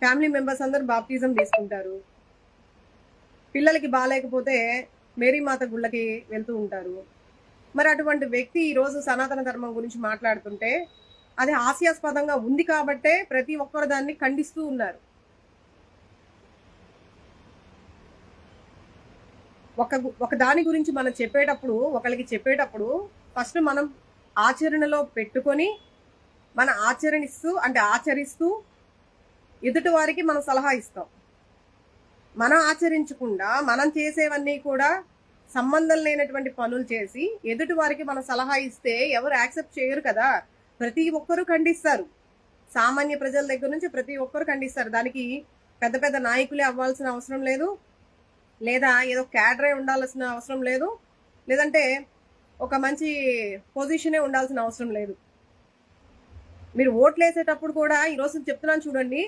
Family members అందరూ baptism తీసుకుంటారు. పిల్లలకి బాగాలేకపోతే మేరీమాత గుళ్ళకి వెళ్తూ ఉంటారు. మరి అటువంటి వ్యక్తి ఈరోజు సనాతన ధర్మం గురించి మాట్లాడుతుంటే అది హాస్యాస్పదంగా ఉంది కాబట్టే ప్రతి ఒక్కరు దాన్ని ఖండిస్తూ ఉన్నారు. ఒక దాని గురించి మనం చెప్పేటప్పుడు, ఒకరికి చెప్పేటప్పుడు ఫస్ట్ మనం ఆచరణలో పెట్టుకొని మన ఆచరిస్తూ ఎదుటి వారికి మనం సలహా ఇస్తాం. మనం ఆచరించకుండా మనం చేసేవన్నీ కూడా సంబంధం లేనటువంటి పనులు చేసి ఎదుటి వారికి మనం సలహా ఇస్తే ఎవరు యాక్సెప్ట్ చేయరు కదా. ప్రతి ఒక్కరూ ఖండిస్తారు. సామాన్య ప్రజల దగ్గర నుంచి ప్రతి ఒక్కరు ఖండిస్తారు. దానికి పెద్ద పెద్ద నాయకులే అవ్వాల్సిన అవసరం లేదు, లేదా ఏదో క్యాడరే ఉండాల్సిన అవసరం లేదు, లేదంటే ఒక మంచి పొజిషనే ఉండాల్సిన అవసరం లేదు. మీరు ఓట్లు వేసేటప్పుడు కూడా ఈరోజు చెప్తున్నాను చూడండి,